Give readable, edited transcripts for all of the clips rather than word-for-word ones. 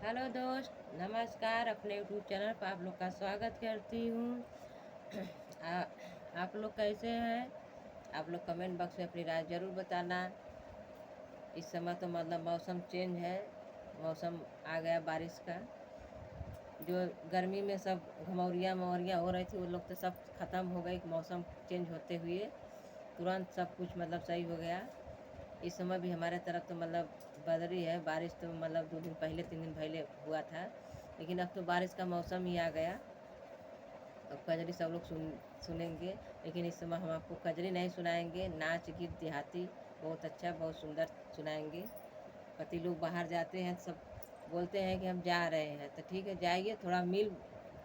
Hello दोस्त, नमस्कार। अपने यूट्यूब चैनल पर आप लोग का स्वागत करती हूँ। आप लोग कैसे हैं? आप लोग कमेंट बॉक्स में अपनी राय ज़रूर बताना। इस समय तो मतलब मौसम चेंज है, मौसम आ गया बारिश का। जो गर्मी में सब घमौरियाँ मौरियाँ हो रही थी वो लोग तो सब ख़त्म हो गई। मौसम चेंज होते हुए तुरंत सब कुछ मतलब सही हो गया। इस समय भी हमारे तरफ तो मतलब बदली है। बारिश तो मतलब 2 दिन पहले 3 दिन पहले हुआ था, लेकिन अब तो बारिश का मौसम ही आ गया। अब कजरी सब लोग सुनेंगे, लेकिन इस समय हम आपको कजरी नहीं सुनाएंगे। नाच गीत देहाती बहुत अच्छा बहुत सुंदर सुनाएंगे। पति लोग बाहर जाते हैं, सब बोलते हैं कि हम जा रहे हैं, तो ठीक है जाइए, थोड़ा मिल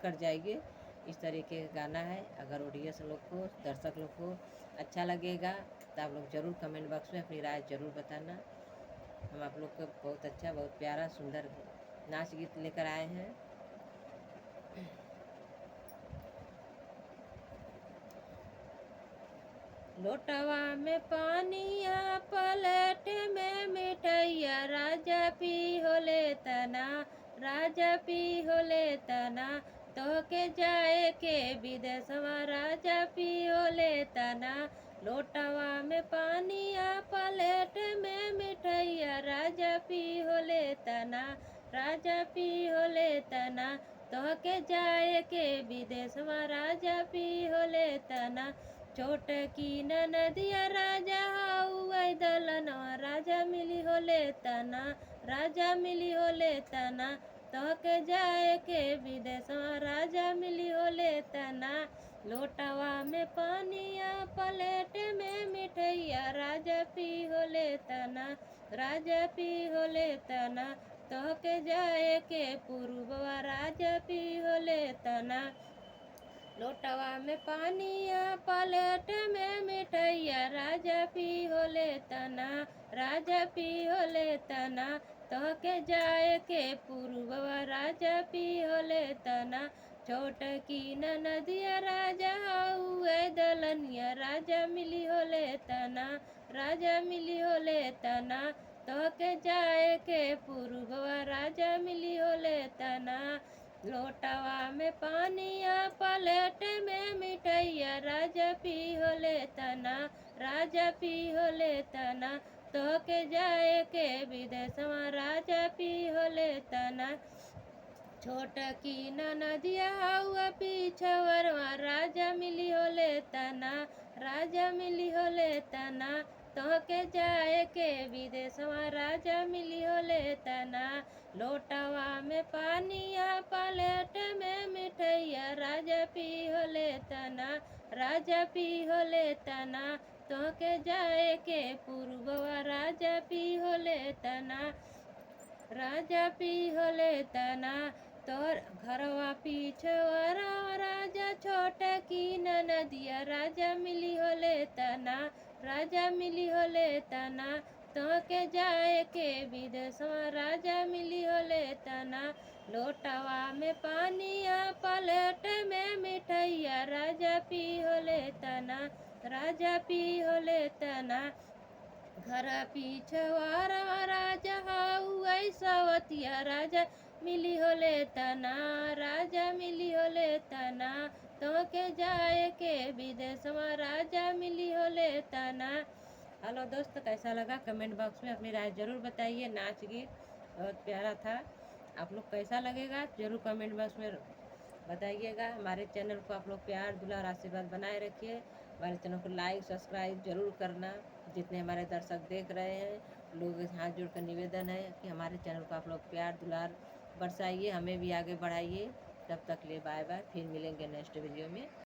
कर जाइए। इस तरीके का गाना है। अगर ऑडियंस लोग को, दर्शक लोग को अच्छा लगेगा तो आप लोग ज़रूर कमेंट बॉक्स में अपनी राय ज़रूर बताना। हम आप लोग को बहुत अच्छा बहुत प्यारा सुंदर नाच गीत लेकर आए हैं। लोटवा में पानिया पलट में मिठैया, राजा पी हो ले तना, राजा पी हो ले तना। तो के जाए के विदेशवा, राजा पी हो ले तना। लोटवा में पानिया पलट में मिठैया, राजा पी हो ले तना, राजा पी हो ले तना। तो के जाए के विदेशवा, राजा पी हो ले तना। छोट की नदिया राजा हाउ दलनवा, राजा मिली हो ले तना, राजा मिली हो ले तना। तो के जाए के विदेशवा, राजा मिली हो ले तना। लोटवा में पानिया पलेट में मिठैया, राजा पी हो ले तना, राजा पी हो ले तना। तो के जाए के पूर्ववा, राजा पी हो ले तना। लोटवा में पानिया पलेट में मिठैया, राजा पी हो ले तना, राजा पी हो ले तना। तो के जाए के पूर्ववा, राजा पी हो ले तना। छोट की नदिया राजा हुए दलनिया, राजा मिली हो ले तना, राजा मिली हो ले तना। तो के जाए के पूर्ववा, राजा मिली हो ले तना। लोटवा में पानिया पलेट में मिठैया, राजा पी हो ले तना, राजा पी हो ले तना। तो के जाए के विदेशवा, राजा पी हो ले तना। छोट की नदिया हुआ पीछवरवा, राजा मिली हो ले तना, राजा मिली हो ले तना। तो के जाए के विदेशवा, राजा मिली हो ले तना। लोटवा में पानिया पलेट में मिठैया, राजा पी हो ले तना, राजा पी हो ले तना। तो के जाए के पूर्ववा, राजा पी हो ले तना, राजा पी हो ले तना। तोर घरवा पीछवारा, राजा छोट की नदिया, राजा मिली हो ले तना, राजा मिली हो ले तना। तो के जाए के विदेशवा, राजा मिली हो ले तना। लोटवा में पानिया पलेट में मिठैया, राजा पी हो ले तना, राजा पी हो ले तना। घर पीछवारा राजा हाउ सवतिया, राजा मिली हो ले तना, राजा मिली हो ले तना। तो के जाए के विदेशवा, राजा मिली हो ले तना। हेलो दोस्त, कैसा लगा कमेंट बॉक्स में अपनी राय ज़रूर बताइए। नाच गीत बहुत प्यारा था। आप लोग कैसा लगेगा ज़रूर कमेंट बॉक्स में बताइएगा। हमारे चैनल को आप लोग प्यार दुलार आशीर्वाद बनाए रखिए। हमारे चैनल को लाइक सब्सक्राइब जरूर करना। जितने हमारे दर्शक देख रहे हैं, लोग हाथ जोड़कर निवेदन है कि हमारे चैनल को आप लोग प्यार दुलार बरसाइए, हमें भी आगे बढ़ाइए। तब तक ले बाय बाय, फिर मिलेंगे नेक्स्ट वीडियो में।